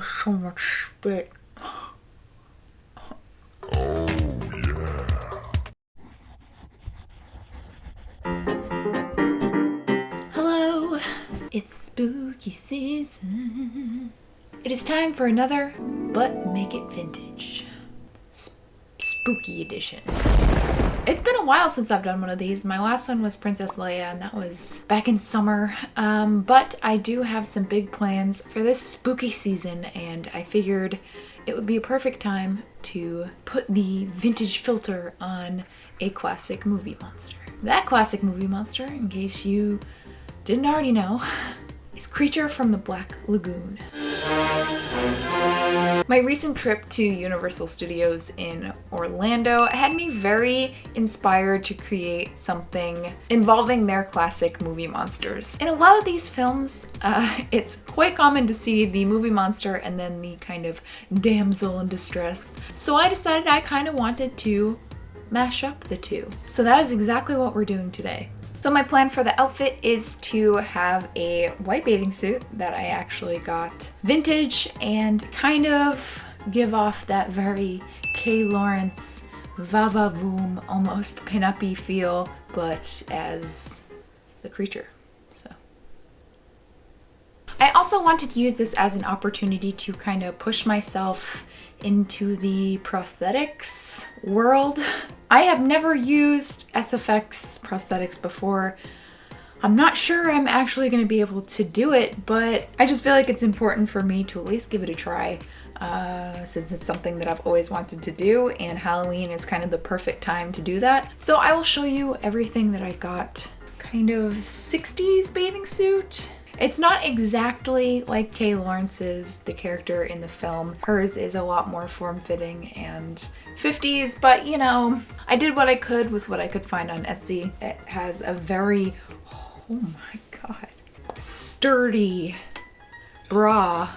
So much spit. Hello, it's spooky season. It is time for another But Make It Vintage spooky edition. It's been a while since I've done one of these. My last one was Princess Leia, and that was back in summer. But I do have some big plans for this spooky season, and I figured it would be a perfect time to put the vintage filter on a classic movie monster. That classic movie monster, in case you didn't already know, is Creature from the Black Lagoon. My recent trip to Universal Studios in Orlando had me very inspired to create something involving their classic movie monsters. In a lot of these films, it's quite common to see the movie monster and then the kind of damsel in distress. So I decided I kind of wanted to mash up the two. So that is exactly what we're doing today. So my plan for the outfit is to have a white bathing suit that I actually got vintage and kind of give off that very Kay Lawrence va-va-voom, almost pin-up-y feel, but as the creature. So I also wanted to use this as an opportunity to kind of push myself into the prosthetics world. I have never used SFX prosthetics before. I'm not sure I'm actually going to be able to do it, but I just feel like it's important for me to at least give it a try, since it's something that I've always wanted to do, and Halloween is kind of the perfect time to do that. So I will show you everything that I got. Kind of 60s bathing suit. It's not exactly like Kay Lawrence's, the character in the film. Hers is a lot more form-fitting and 50s, but you know, I did what I could with what I could find on Etsy. It has a very, oh my god, sturdy bra.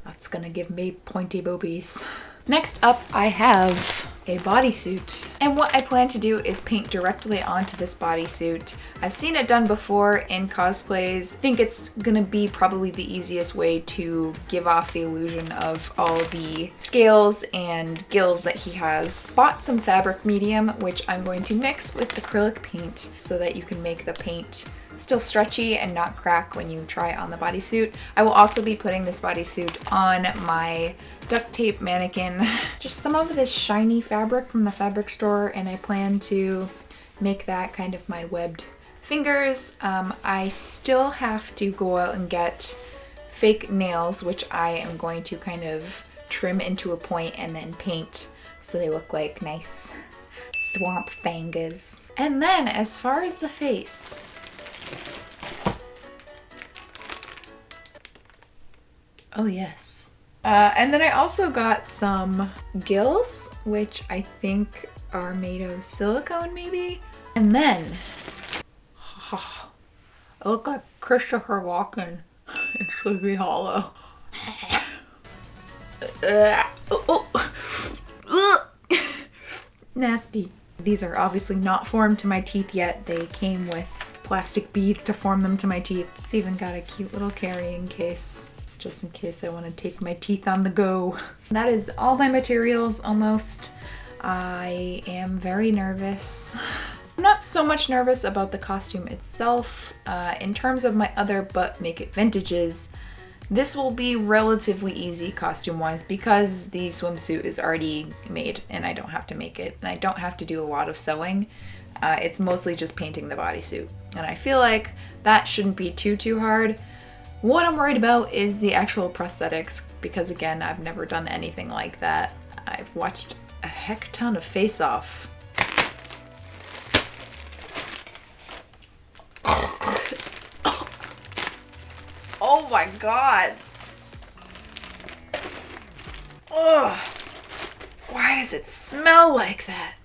That's gonna give me pointy boobies. Next up, I have a bodysuit. And what I plan to do is paint directly onto this bodysuit. I've seen it done before in cosplays. I think it's gonna be probably the easiest way to give off the illusion of all the scales and gills that he has. Bought some fabric medium, which I'm going to mix with acrylic paint so that you can make the paint still stretchy and not crack when you try on the bodysuit. I will also be putting this bodysuit on my duct tape mannequin. Just some of this shiny fabric from the fabric store, and I plan to make that kind of my webbed fingers. I still have to go out and get fake nails, which I am going to kind of trim into a point and then paint so they look like nice swamp fingers. And then as far as the face, oh yes. And then I also got some gills, which I think are made of silicone maybe. And then, I look like Christopher Walken in Sleepy Hollow. Nasty. These are obviously not formed to my teeth yet. They came with plastic beads to form them to my teeth. It's even got a cute little carrying case, just in case I want to take my teeth on the go. That is all my materials almost. I am very nervous. I'm not so much nervous about the costume itself. In terms of my other But Make It Vintages, this will be relatively easy costume-wise because the swimsuit is already made and I don't have to make it, and I don't have to do a lot of sewing. It's mostly just painting the bodysuit, and I feel like that shouldn't be too hard. What I'm worried about is the actual prosthetics, because again, I've never done anything like that. I've watched a heck ton of Face Off. Oh my god! Ugh! Why does it smell like that?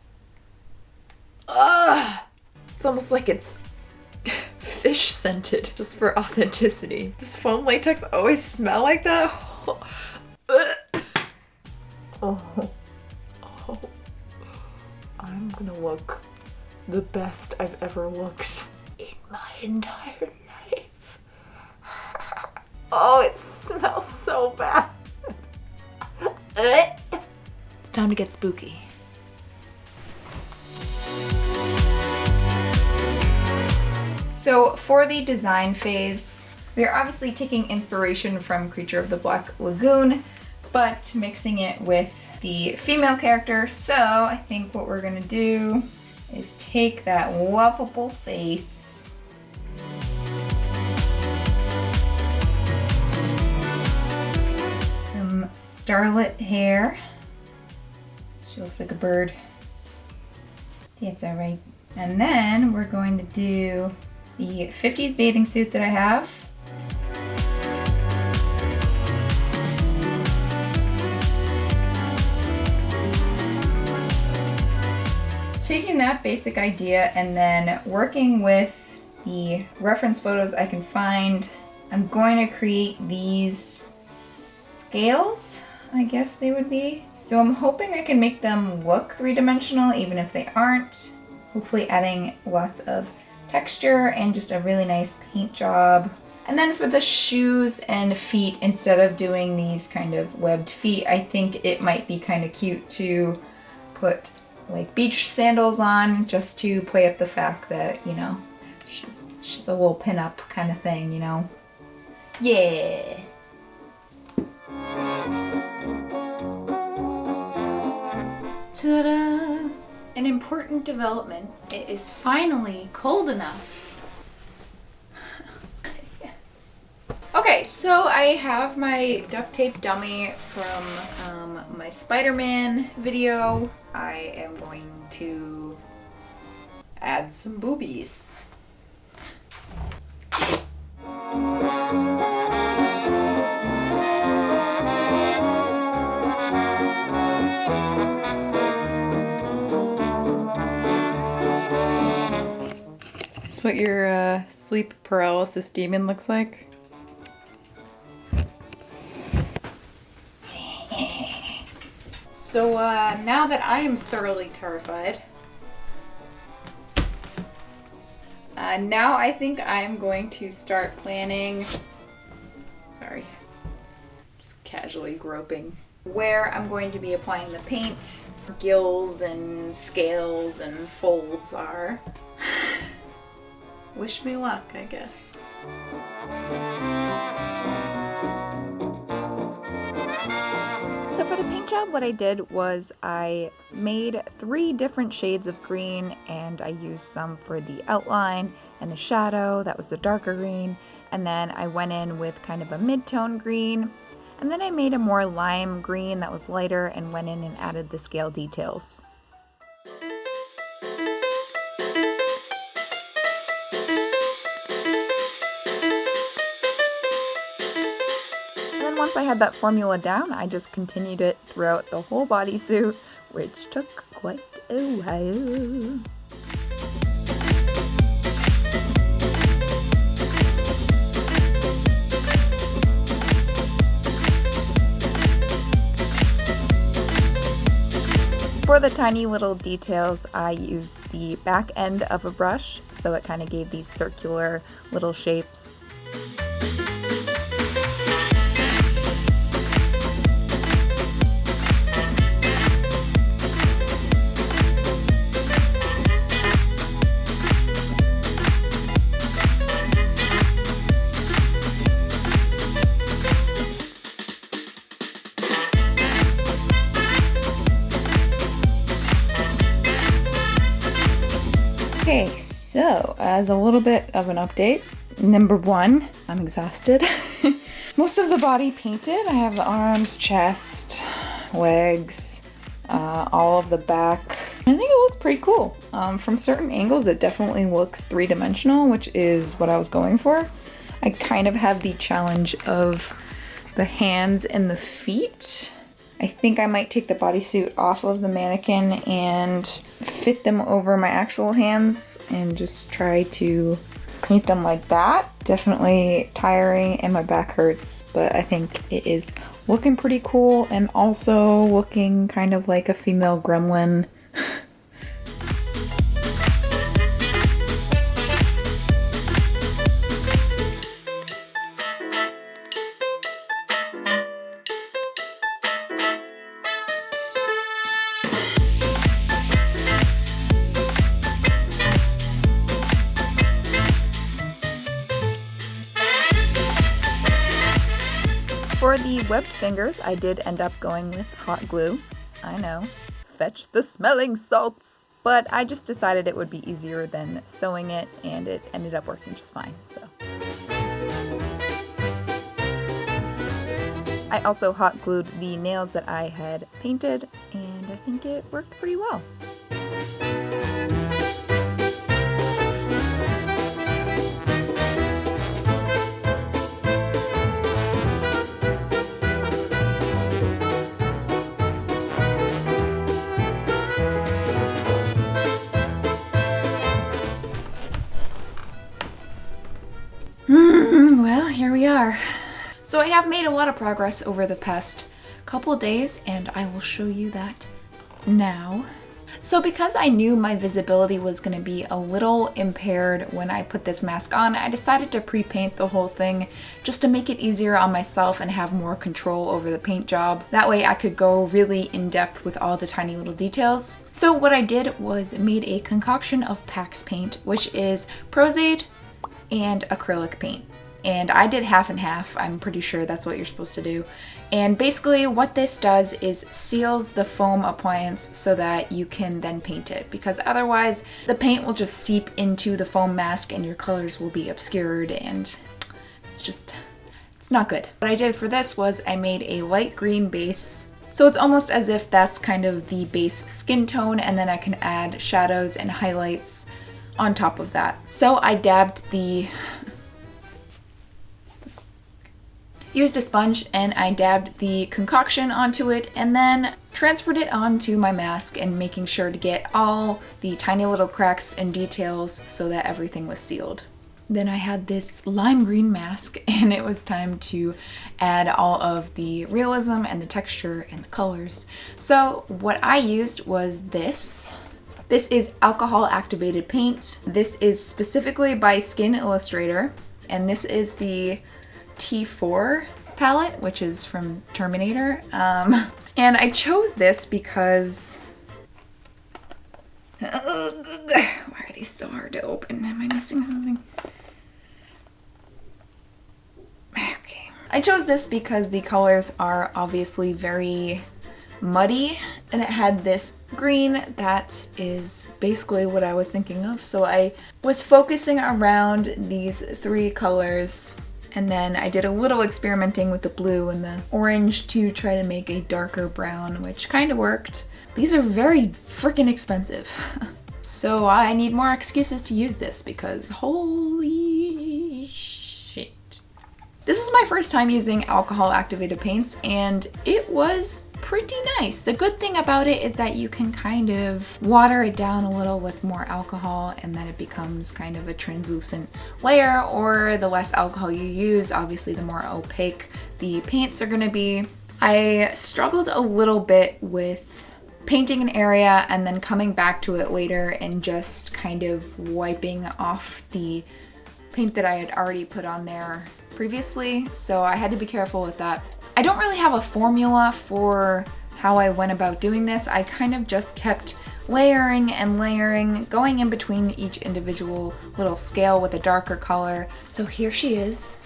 Ugh! It's almost like it's fish scented, just for authenticity. Does foam latex always smell like that? Oh. I'm gonna look the best I've ever looked in my entire life. Oh, it smells so bad. time to get spooky. So for the design phase, we are obviously taking inspiration from Creature of the Black Lagoon, but mixing it with the female character. So I think what we're gonna do is take that lovable face, some starlit hair. She looks like a bird. Yeah, it's all right. And then we're going to do the 50s bathing suit that I have. Taking that basic idea and then working with the reference photos I can find, I'm going to create these scales, I guess they would be. So I'm hoping I can make them look three-dimensional even if they aren't. Hopefully adding lots of texture and just a really nice paint job. And then for the shoes and feet, instead of doing these kind of webbed feet, I think it might be kind of cute to put like beach sandals on, just to play up the fact that, you know, she's a little pin-up kind of thing, you know? Yeah! Ta-da! An important development. It is finally cold enough. Yes. Okay, so I have my duct tape dummy from my Spider-Man video. I am going to add some boobies. Is this what your sleep paralysis demon looks like? So now that I am thoroughly terrified, now I think I am going to start planning, sorry, just casually groping, where I'm going to be applying the paint. Gills and scales and folds are. Wish me luck, I guess. So for the paint job, what I did was I made 3 different shades of green, and I used some for the outline and the shadow. That was the darker green. And then I went in with kind of a mid-tone green. And then I made a more lime green that was lighter and went in and added the scale details. Once I had that formula down, I just continued it throughout the whole bodysuit, which took quite a while. For the tiny little details, I used the back end of a brush, so it kind of gave these circular little shapes. Okay, so as a little bit of an update, number 1, I'm exhausted. Most of the body painted. I have the arms, chest, legs, all of the back. I think it looks pretty cool. From certain angles, it definitely looks three-dimensional, which is what I was going for. I kind of have the challenge of the hands and the feet. I think I might take the bodysuit off of the mannequin and fit them over my actual hands and just try to paint them like that. Definitely tiring and my back hurts, but I think it is looking pretty cool and also looking kind of like a female gremlin. For the webbed fingers, I did end up going with hot glue. I know, fetch the smelling salts. But I just decided it would be easier than sewing it, and it ended up working just fine, so. I also hot glued the nails that I had painted, and I think it worked pretty well. Well, here we are. So I have made a lot of progress over the past couple days, and I will show you that now. So because I knew my visibility was going to be a little impaired when I put this mask on, I decided to pre-paint the whole thing just to make it easier on myself and have more control over the paint job. That way I could go really in depth with all the tiny little details. So what I did was made a concoction of PAX paint, which is Prosthetic and acrylic paint. And I did half and half. I'm pretty sure that's what you're supposed to do. And basically what this does is seals the foam appliance so that you can then paint it, because otherwise the paint will just seep into the foam mask and your colors will be obscured, and it's not good. What I did for this was I made a light green base. So it's almost as if that's kind of the base skin tone, and then I can add shadows and highlights on top of that. So I used a sponge and I dabbed the concoction onto it and then transferred it onto my mask, and making sure to get all the tiny little cracks and details so that everything was sealed. Then I had this lime green mask, and it was time to add all of the realism and the texture and the colors. So what I used was this. This is alcohol activated paint. This is specifically by Skin Illustrator, and this is the T4 palette, which is from Terminator. And I chose this because why are these so hard to open? Am I missing something? Okay. I chose this because the colors are obviously very muddy, and it had this green that is basically what I was thinking of. So I was focusing around these three colors, and then I did a little experimenting with the blue and the orange to try to make a darker brown, which kind of worked. These are very freaking expensive. So I need more excuses to use this, because holy shit. This was my first time using alcohol activated paints, and it was pretty nice. The good thing about it is that you can kind of water it down a little with more alcohol, and then it becomes kind of a translucent layer, or the less alcohol you use, obviously the more opaque the paints are going to be. I struggled a little bit with painting an area and then coming back to it later and just kind of wiping off the paint that I had already put on there previously, so I had to be careful with that. I don't really have a formula for how I went about doing this. I kind of just kept layering and layering, going in between each individual little scale with a darker color. So here she is.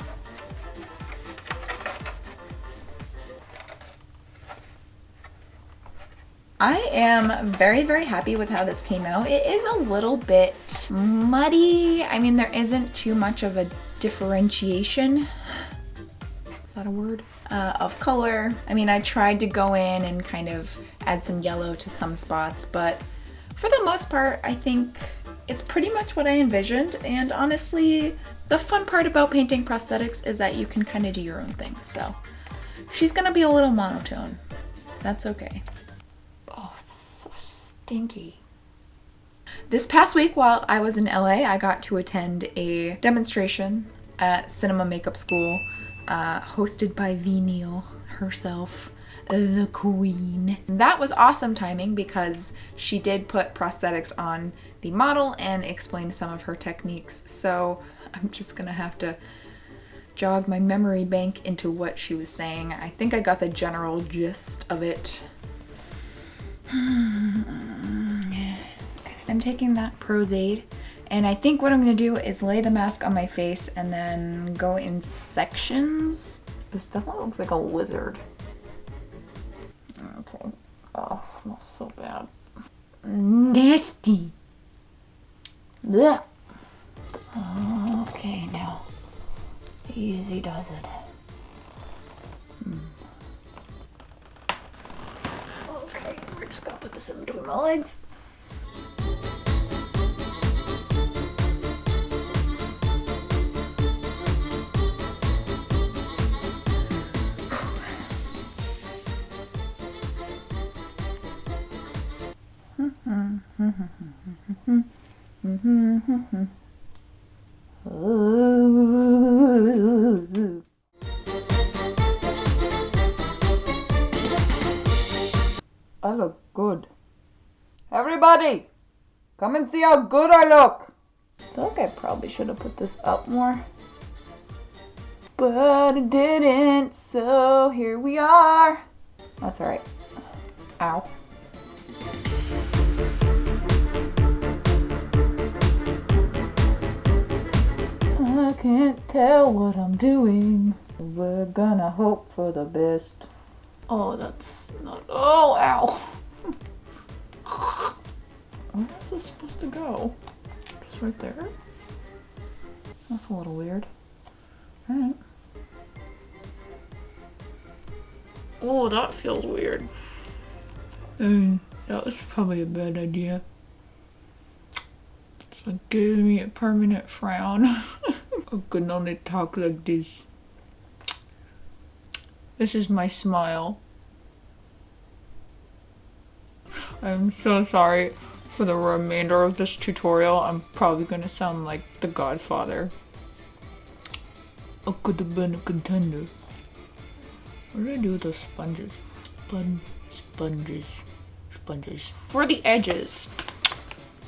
I am very, very happy with how this came out. It is a little bit muddy. I mean, there isn't too much of a differentiation. Is that a word? Of color. I mean, I tried to go in and kind of add some yellow to some spots, but for the most part, I think it's pretty much what I envisioned. And honestly, the fun part about painting prosthetics is that you can kind of do your own thing. So she's gonna be a little monotone. That's okay. Oh, it's so stinky. This past week while I was in LA, I got to attend a demonstration at Cinema Makeup School, hosted by V. Neal herself, the queen. That was awesome timing because she did put prosthetics on the model and explain some of her techniques. So I'm just gonna have to jog my memory bank into what she was saying. I think I got the general gist of it. I'm taking that Prosthetic, and I think what I'm gonna do is lay the mask on my face and then go in sections This definitely looks like a lizard. Okay. Oh, it smells so bad. Nasty. Blech. Okay, now. Easy does it. Okay, we're just gonna put this in between my legs. I look good. Everybody, come and see how good I look. I feel like I probably should have put this up more, but I didn't, so here we are. That's all right. Ow. I can't tell what I'm doing. We're gonna hope for the best. Oh, that's not. Oh, ow. Where is this supposed to go? Just right there? That's a little weird. Alright. Oh, that feels weird. That was probably a bad idea. It's like giving me a permanent frown. I can only talk like this. This is my smile. I'm so sorry for the remainder of this tutorial. I'm probably gonna sound like the Godfather. I could have been a contender. What did I do with those sponges? Sponges. For the edges.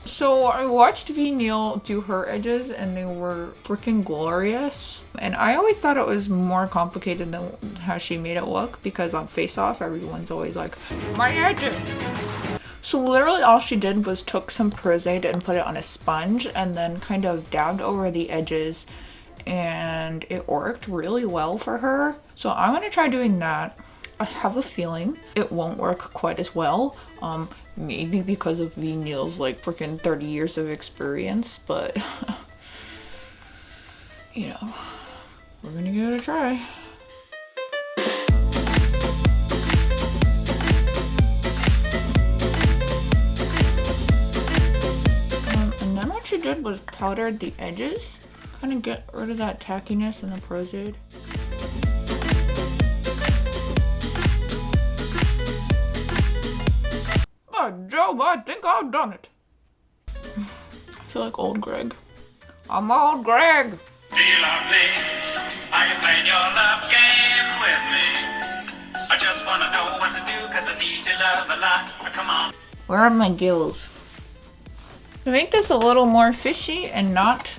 So I watched V Neil do her edges and they were freaking glorious. And I always thought it was more complicated than how she made it look, because on Face Off everyone's always like, my edges! So literally all she did was took some Prosthetic and put it on a sponge and then kind of dabbed over the edges, and it worked really well for her. So I'm gonna try doing that. I have a feeling it won't work quite as well. Maybe because of V Neil's like freaking 30 years of experience, but you know, we're gonna give it a try. And then what she did was powdered the edges, kind of get rid of that tackiness in the Prosthetic. Job, I think I've done it. I feel like old Greg. I'm old Greg. Do you love me? Are you playing your love game with me? I just want to know what to do, because I need your love a lot. Come on. Where are my gills? To make this a little more fishy and not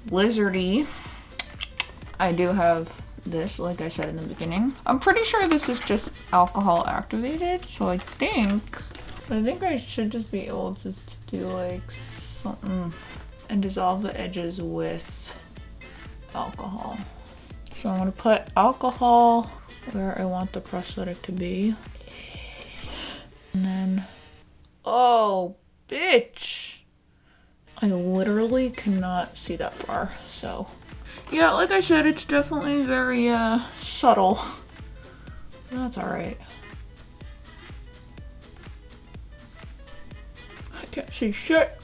lizardy, I do have this, like I said in the beginning. I'm pretty sure this is just alcohol activated, so I think I should just be able to do like something and dissolve the edges with alcohol. So I'm gonna put alcohol where I want the prosthetic to be. And then, oh, bitch. I literally cannot see that far, so. Yeah, like I said, it's definitely very subtle. That's alright. I can't see shit.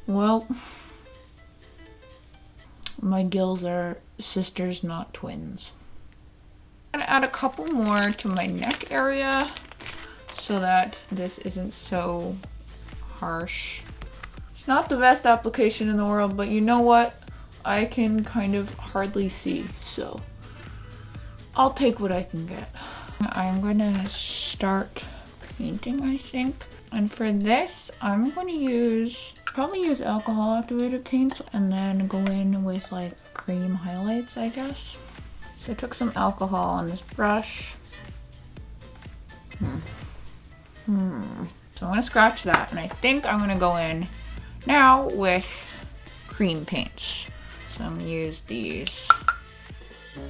Well, my gills are sisters, not twins. I'm gonna add a couple more to my neck area so that this isn't so harsh. It's not the best application in the world, but you know what? I can kind of hardly see, so I'll take what I can get. I'm gonna start painting, I think. And for this, I'm gonna probably use alcohol activated paints and then go in with like cream highlights, I guess. So I took some alcohol on this brush. So I'm gonna scratch that, and I think I'm gonna go in now with cream paints. So I'm gonna use these I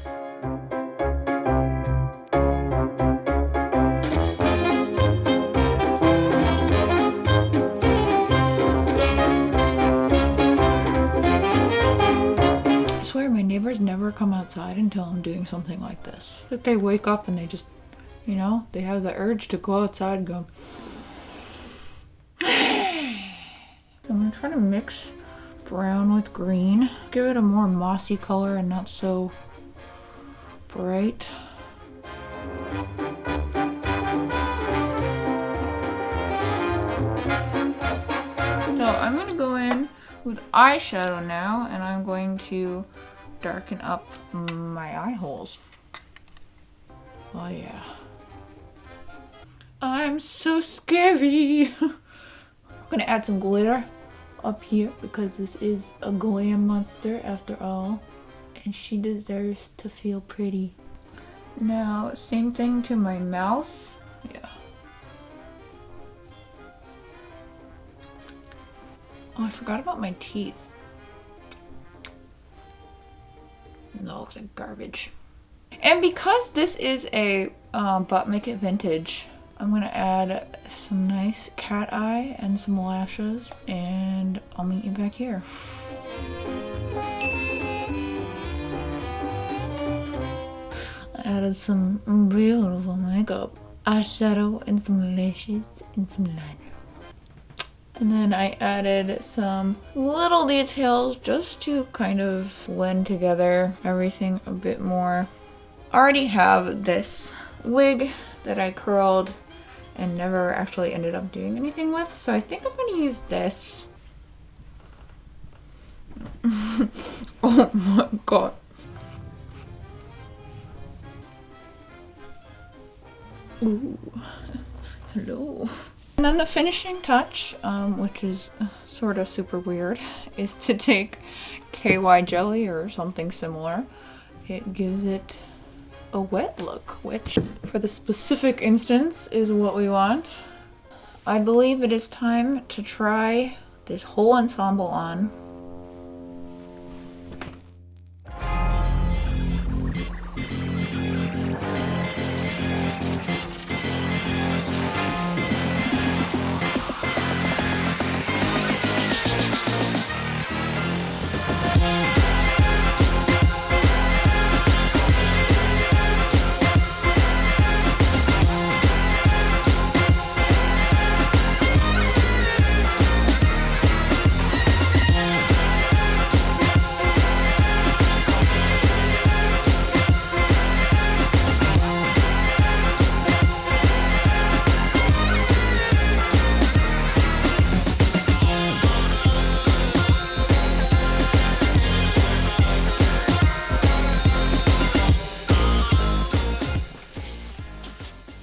swear my neighbors never come outside until I'm doing something like this. Like they wake up and they just, you know, they have the urge to go outside and go. I'm gonna try to mix brown with green. Give it a more mossy color and not so bright. So I'm gonna go in with eyeshadow now, and I'm going to darken up my eye holes. Oh yeah. I'm so scary. I'm gonna add some glitter up here because this is a glam monster after all, and she deserves to feel pretty. Now, same thing to my mouth. Yeah. Oh, I forgot about my teeth. That looks like garbage. And because this is a But Make It Vintage, I'm gonna add some nice cat eye and some lashes, and I'll meet you back here. I added some beautiful makeup, eyeshadow, and some lashes, and some liner. And then I added some little details just to kind of blend together everything a bit more. I already have this wig that I curled and never actually ended up doing anything with, so I think I'm gonna use this. Oh my god. Ooh. Hello. And then the finishing touch, which is sort of super weird, is to take KY jelly or something similar. It gives it a wet look, which for the specific instance is what we want. I believe it is time to try this whole ensemble on.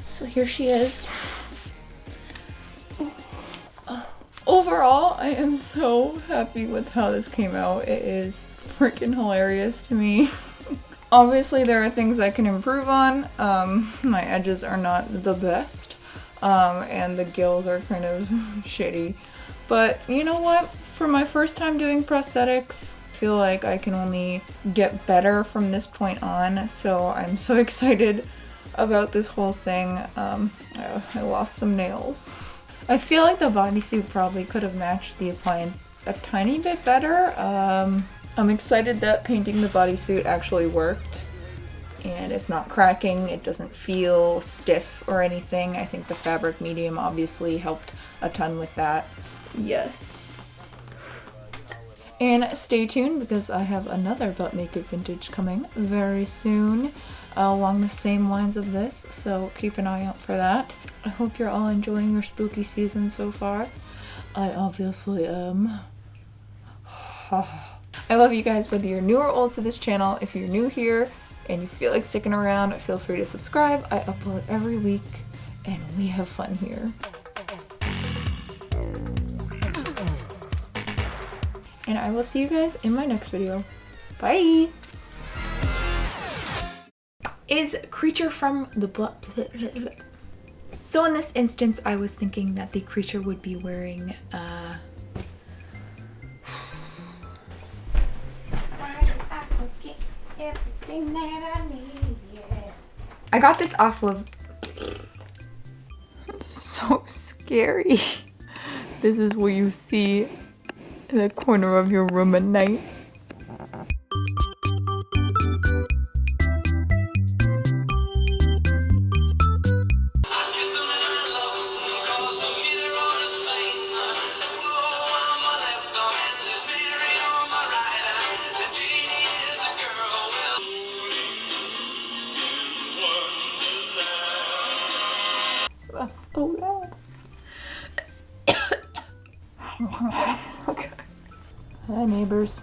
So here she is. Overall, I am so happy with how this came out. It is freaking hilarious to me. Obviously, there are things I can improve on. My edges are not the best, and the gills are kind of shitty. But you know what? For my first time doing prosthetics, I feel like I can only get better from this point on. So I'm so excited about this whole thing. I lost some nails. I feel like the bodysuit probably could have matched the appliance a tiny bit better. I'm excited that painting the bodysuit actually worked and it's not cracking. It doesn't feel stiff or anything. I think the fabric medium obviously helped a ton with that. Yes. And stay tuned because I have another But Make It Vintage coming very soon along the same lines of this, so keep an eye out for that. I hope you're all enjoying your spooky season so far. I obviously am. I love you guys whether you're new or old to this channel. If you're new here and you feel like sticking around, feel free to subscribe. I upload every week and we have fun here. And I will see you guys in my next video. Bye! Is creature from the So in this instance, I was thinking that the creature would be wearing why do I forget everything? everything that I need, yeah. I got this off of... It's so scary. This is what you see in the corner of your room at night. That's so loud. Okay. Hi, neighbors.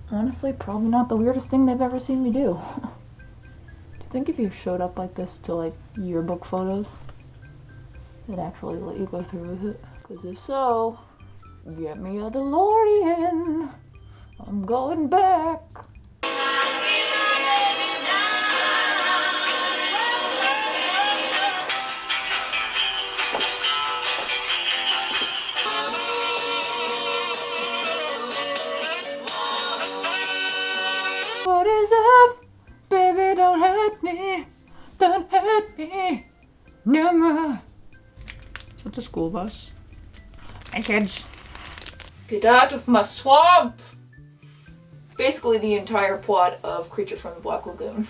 Honestly, probably not the weirdest thing they've ever seen me do. Do you think if you showed up like this to like yearbook photos, they'd actually let you go through with it? Because if so, get me a DeLorean. I'm going back. What is up? Baby, don't hurt me. Don't hurt me. Never. That's a school bus. Hey kids. Get out of my swamp! Basically the entire plot of Creature from the Black Lagoon.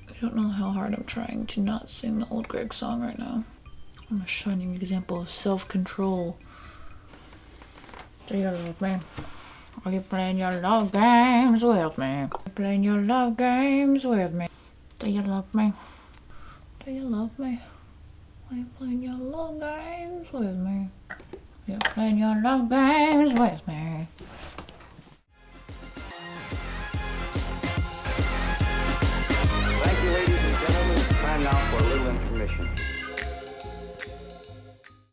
I don't know how hard I'm trying to not sing the old Greg song right now. I'm a shining example of self-control. Do you love me? Are you playing your love games with me? Playing your love games with me. Do you love me? Do you love me? Are you playing your love games with me? You're playing your love games with me. Thank you, ladies and gentlemen. It's time now for a little intermission.